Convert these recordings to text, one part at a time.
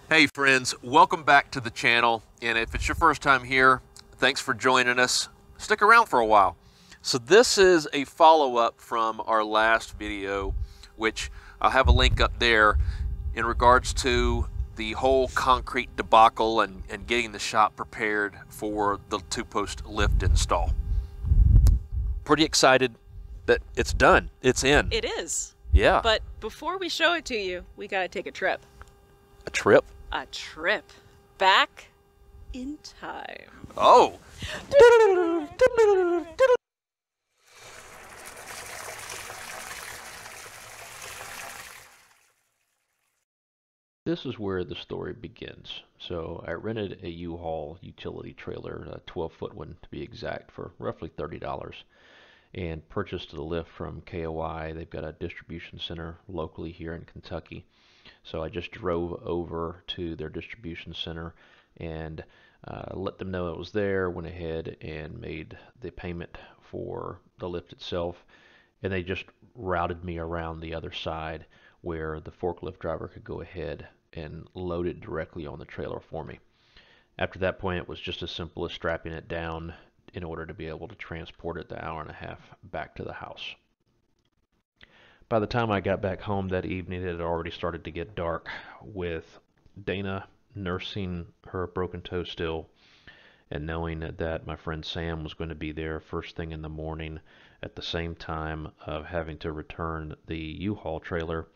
Hey friends, welcome back to the channel, and if it's your first time here, thanks for joining us. Stick around for a while. So this is a follow-up from our last video, which I'll have a link up there in regards to the whole concrete debacle and getting the shop prepared for the two-post lift install. Pretty excited that it's done. It's in. It is. Yeah. But before we show it to you, we gotta take a trip. A trip? A trip. Back in time. Oh! This is where the story begins. So I rented a U-Haul utility trailer, a 12-foot one to be exact, for roughly $30 and purchased the lift from KOI. They've got a distribution center locally here in Kentucky. So I just drove over to their distribution center and let them know it was there, went ahead and made the payment for the lift itself, and they just routed me around the other side where the forklift driver could go ahead and load it directly on the trailer for me. After that point, it was just as simple as strapping it down in order to be able to transport it the hour and a half back to the house. By the time I got back home that evening, it had already started to get dark, with Dana nursing her broken toe still, and knowing that my friend Sam was going to be there first thing in the morning at the same time of having to return the U-Haul trailer.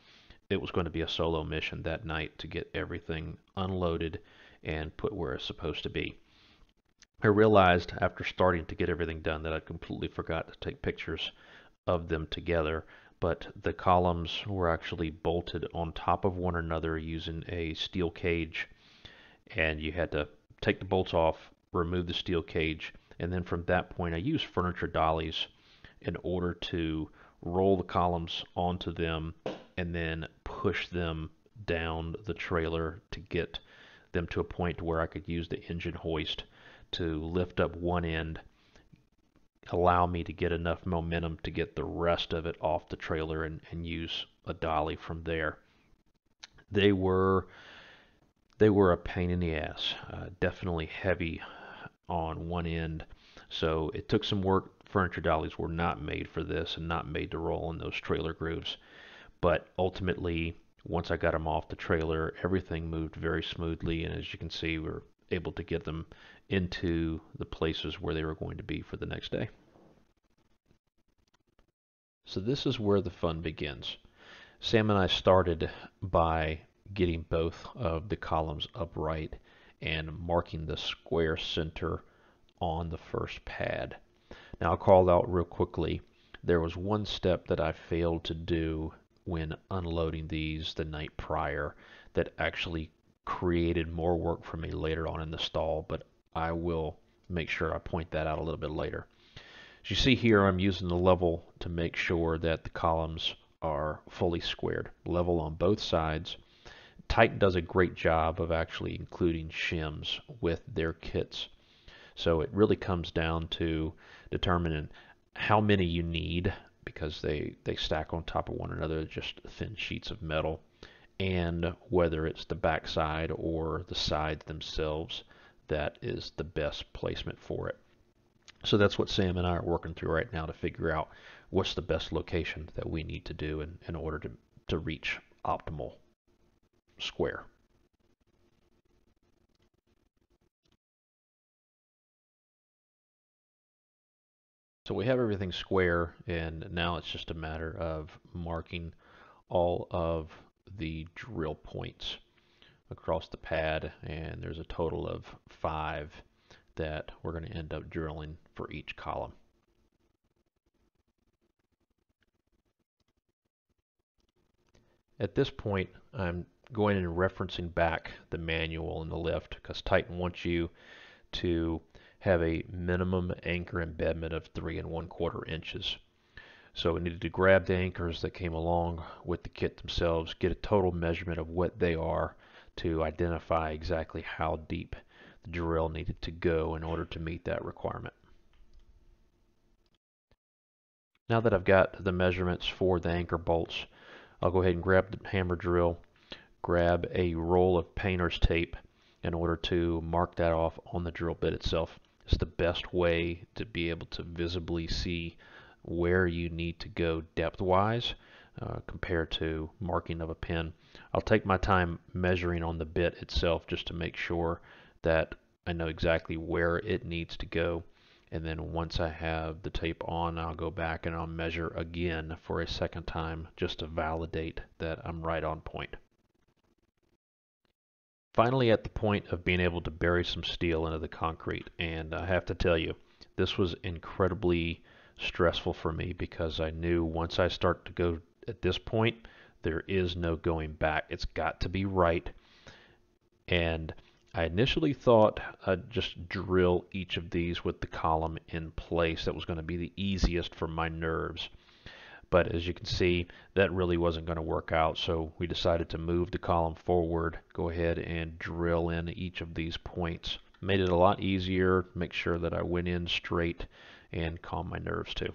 It was going to be a solo mission that night to get everything unloaded and put where it's supposed to be. I realized after starting to get everything done that I completely forgot to take pictures of them together, but the columns were actually bolted on top of one another using a steel cage, and you had to take the bolts off, remove the steel cage, and then from that point I used furniture dollies in order to roll the columns onto them and then push them down the trailer to get them to a point where I could use the engine hoist to lift up one end, allow me to get enough momentum to get the rest of it off the trailer and use a dolly from there. They were a pain in the ass, definitely heavy on one end, so it took some work. Furniture dollies were not made for this and not made to roll in those trailer grooves, but ultimately once I got them off the trailer, everything moved very smoothly, and as you can see, we were able to get them into the places where they were going to be for the next day. So this is where the fun begins. Sam and I started by getting both of the columns upright and marking the square center on the first pad. Now I'll call out real quickly, there was one step that I failed to do when unloading these the night prior that actually created more work for me later on in the stall, but I will make sure I point that out a little bit later. As you see here, I'm using the level to make sure that the columns are fully squared, level on both sides. Titan does a great job of actually including shims with their kits. So it really comes down to determining how many you need, because they stack on top of one another, just thin sheets of metal, and whether it's the backside or the sides themselves that is the best placement for it. So that's what Sam and I are working through right now to figure out what's the best location that we need to do in order to reach optimal square. So we have everything square, and now it's just a matter of marking all of the drill points across the pad, and there's a total of 5 that we're going to end up drilling for each column. At this point, I'm going and referencing back the manual in the lift, because Titan wants you to have a minimum anchor embedment of 3 1/4 inches. So we needed to grab the anchors that came along with the kit themselves, get a total measurement of what they are to identify exactly how deep the drill needed to go in order to meet that requirement. Now that I've got the measurements for the anchor bolts, I'll go ahead and grab the hammer drill, grab a roll of painter's tape in order to mark that off on the drill bit itself. It's the best way to be able to visibly see where you need to go depth-wise compared to marking of a pin. I'll take my time measuring on the bit itself just to make sure that I know exactly where it needs to go. And then once I have the tape on, I'll go back and I'll measure again for a second time just to validate that I'm right on point. Finally, at the point of being able to bury some steel into the concrete, and I have to tell you, this was incredibly stressful for me because I knew once I start to go at this point, there is no going back. It's got to be right. And I initially thought I'd just drill each of these with the column in place. That was going to be the easiest for my nerves. But as you can see, that really wasn't going to work out, so we decided to move the column forward, go ahead and drill in each of these points. Made it a lot easier, make sure that I went in straight and calm my nerves too.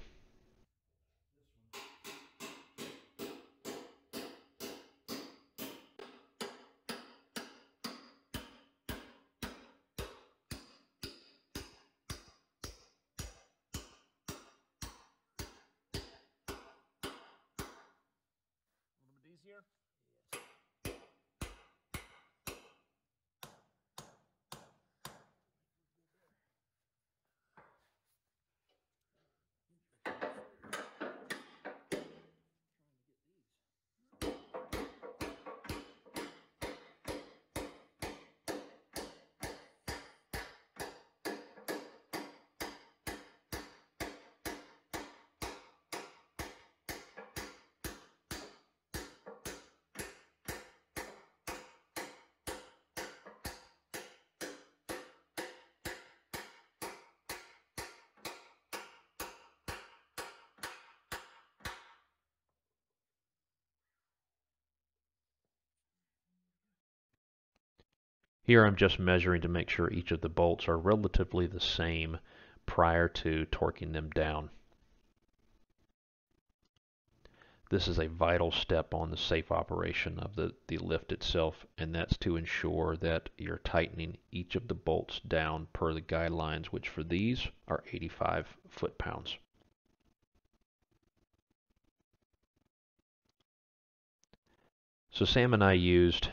Here I'm just measuring to make sure each of the bolts are relatively the same prior to torquing them down. This is a vital step on the safe operation of the lift itself, and that's to ensure that you're tightening each of the bolts down per the guidelines, which for these are 85 foot-pounds. So Sam and I used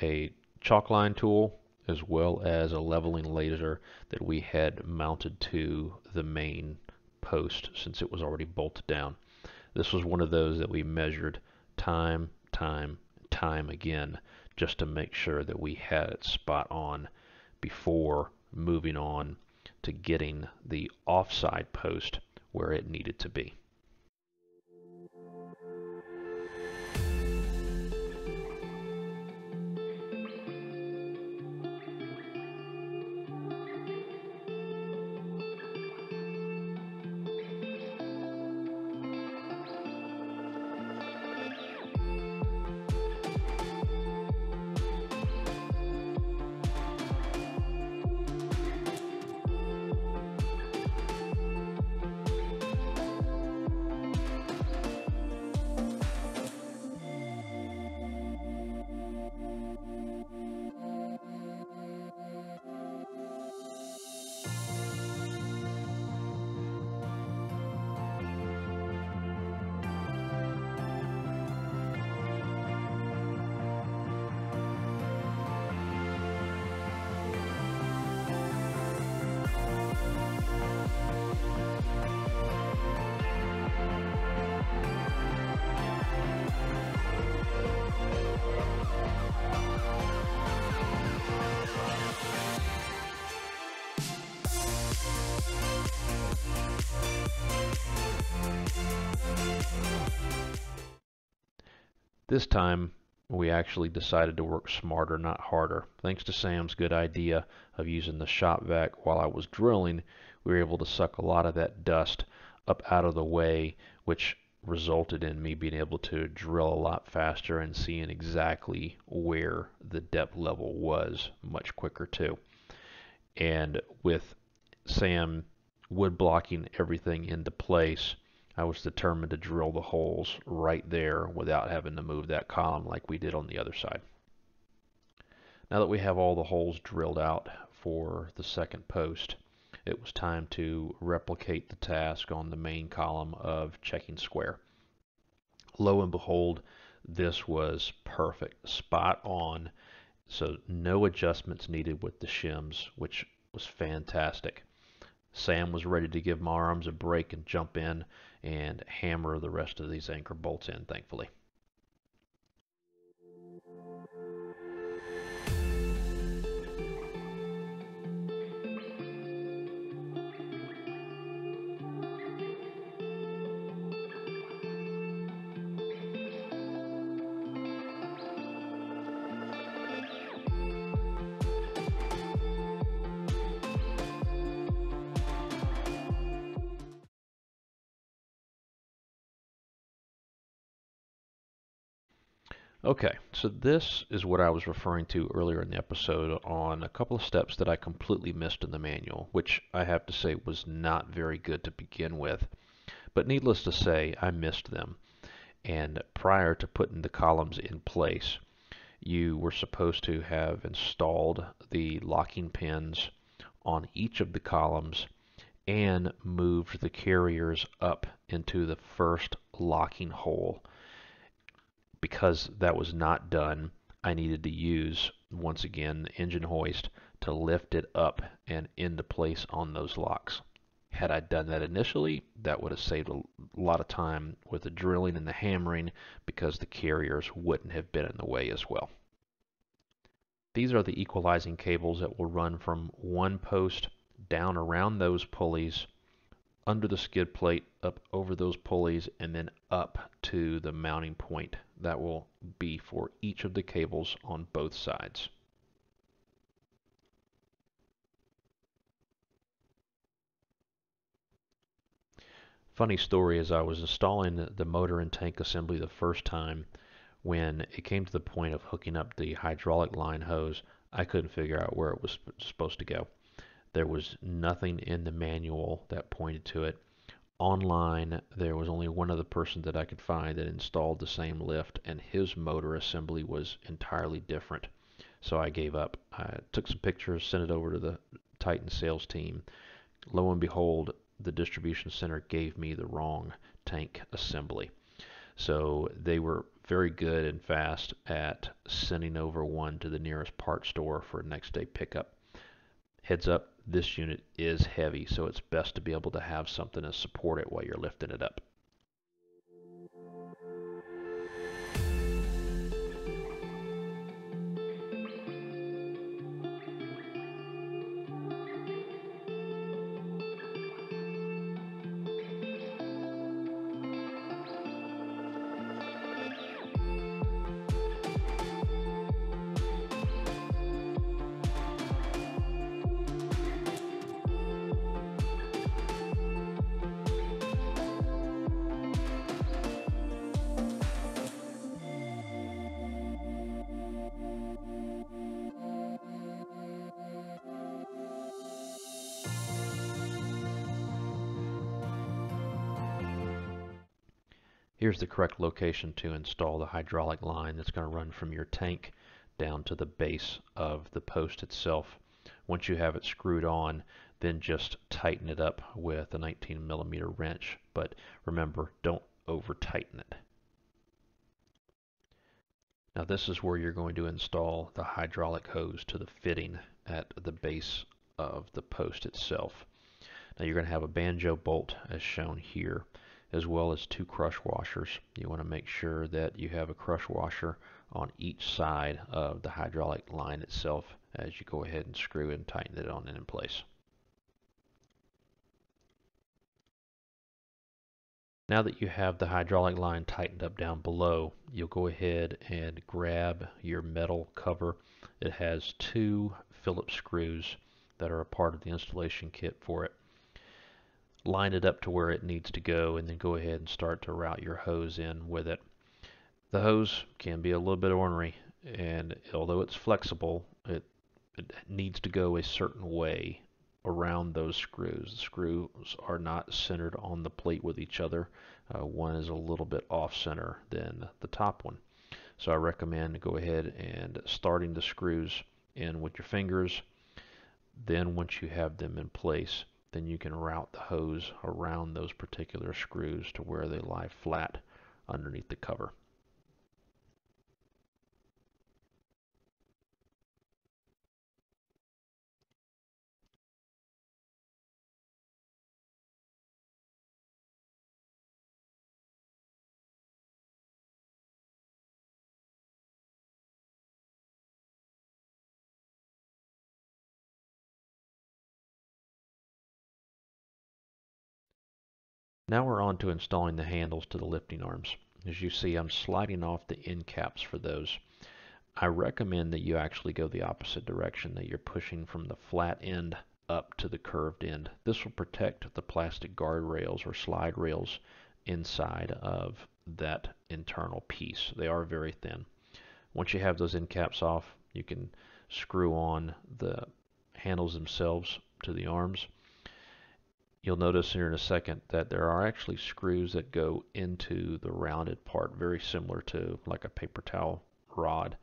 a chalk line tool as well as a leveling laser that we had mounted to the main post since it was already bolted down. This was one of those that we measured time again just to make sure that we had it spot on before moving on to getting the offside post where it needed to be. This time we actually decided to work smarter, not harder. Thanks to Sam's good idea of using the shop vac while I was drilling, we were able to suck a lot of that dust up out of the way, which resulted in me being able to drill a lot faster and seeing exactly where the depth level was much quicker too. And with Sam wood blocking everything into place, I was determined to drill the holes right there without having to move that column like we did on the other side. Now that we have all the holes drilled out for the second post, it was time to replicate the task on the main column of checking square. Lo and behold, this was perfect, spot on, so no adjustments needed with the shims, which was fantastic. Sam was ready to give my arms a break and jump in and hammer the rest of these anchor bolts in, thankfully. Okay, so this is what I was referring to earlier in the episode on a couple of steps that I completely missed in the manual, which I have to say was not very good to begin with. But needless to say, I missed them. And prior to putting the columns in place, you were supposed to have installed the locking pins on each of the columns and moved the carriers up into the first locking hole. Because that was not done, I needed to use, once again, the engine hoist to lift it up and into place on those locks. Had I done that initially, that would have saved a lot of time with the drilling and the hammering because the carriers wouldn't have been in the way as well. These are the equalizing cables that will run from one post down around those pulleys, under the skid plate, up over those pulleys, and then up to the mounting point that will be for each of the cables on both sides. Funny story, as I was installing the motor and tank assembly the first time, when it came to the point of hooking up the hydraulic line hose, I couldn't figure out where it was supposed to go. There was nothing in the manual that pointed to it. Online, there was only one other person that I could find that installed the same lift, and his motor assembly was entirely different. So I gave up. I took some pictures, sent it over to the Titan sales team. Lo and behold, the distribution center gave me the wrong tank assembly. So they were very good and fast at sending over one to the nearest part store for a next day pickup. Heads up, this unit is heavy, so it's best to be able to have something to support it while you're lifting it up. Here's the correct location to install the hydraulic line that's going to run from your tank down to the base of the post itself. Once you have it screwed on, then just tighten it up with a 19mm wrench, but remember, don't over tighten it. Now this is where you're going to install the hydraulic hose to the fitting at the base of the post itself. Now you're going to have a banjo bolt as shown here, as well as 2 crush washers. You want to make sure that you have a crush washer on each side of the hydraulic line itself as you go ahead and screw and tighten it on in place. Now that you have the hydraulic line tightened up down below, you'll go ahead and grab your metal cover. It has 2 Phillips screws that are a part of the installation kit for it. Line it up to where it needs to go, and then go ahead and start to route your hose in with it. The hose can be a little bit ornery, and although it's flexible, it needs to go a certain way around those screws. The screws are not centered on the plate with each other. One is a little bit off center than the top one. So I recommend go ahead and starting the screws in with your fingers. Then once you have them in place, then you can route the hose around those particular screws to where they lie flat underneath the cover. Now we're on to installing the handles to the lifting arms. As you see, I'm sliding off the end caps for those. I recommend that you actually go the opposite direction, that you're pushing from the flat end up to the curved end. This will protect the plastic guardrails or slide rails inside of that internal piece. They are very thin. Once you have those end caps off, you can screw on the handles themselves to the arms. You'll notice here in a second that there are actually screws that go into the rounded part, very similar to like a paper towel rod,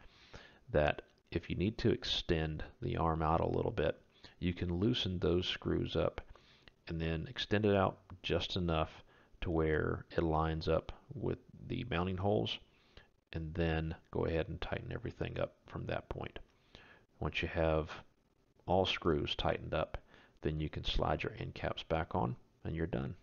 that if you need to extend the arm out a little bit, you can loosen those screws up and then extend it out just enough to where it lines up with the mounting holes, and then go ahead and tighten everything up from that point. Once you have all screws tightened up, then you can slide your end caps back on and you're done.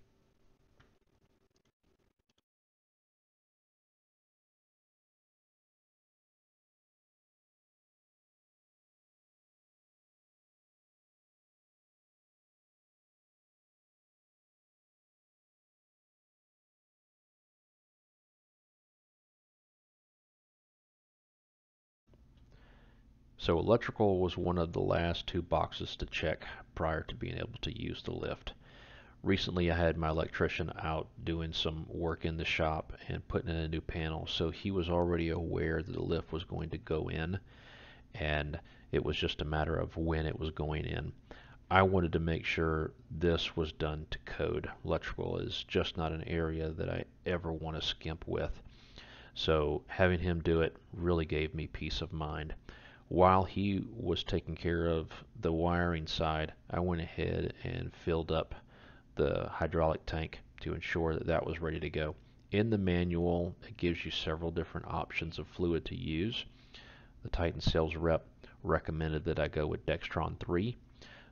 So electrical was one of the last two boxes to check prior to being able to use the lift. Recently I had my electrician out doing some work in the shop and putting in a new panel, so he was already aware that the lift was going to go in, and it was just a matter of when it was going in. I wanted to make sure this was done to code. Electrical is just not an area that I ever want to skimp with. So having him do it really gave me peace of mind. While he was taking care of the wiring side, I went ahead and filled up the hydraulic tank to ensure that that was ready to go. In the manual, it gives you several different options of fluid to use. The Titan sales rep recommended that I go with Dextron 3,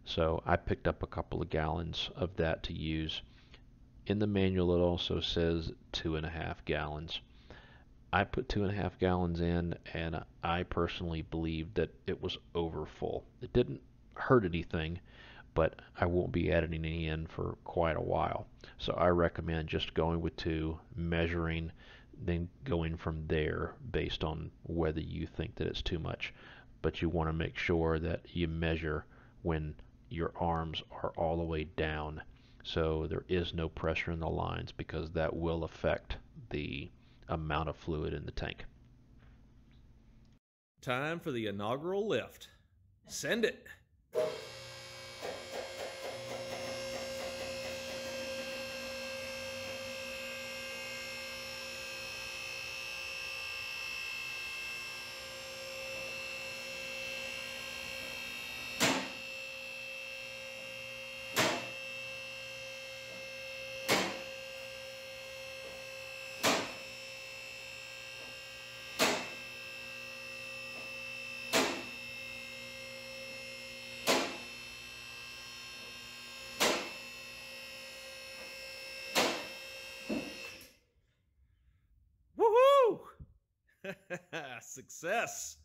so I picked up a couple of gallons of that to use. In the manual, it also says 2.5 gallons. I put 2.5 gallons in, and I personally believed that it was over full. It didn't hurt anything, but I won't be adding any in for quite a while. So I recommend just going with 2, measuring, then going from there based on whether you think that it's too much. But you want to make sure that you measure when your arms are all the way down, so there is no pressure in the lines, because that will affect the amount of fluid in the tank. Time for the inaugural lift. Send it. Woohoo! Success!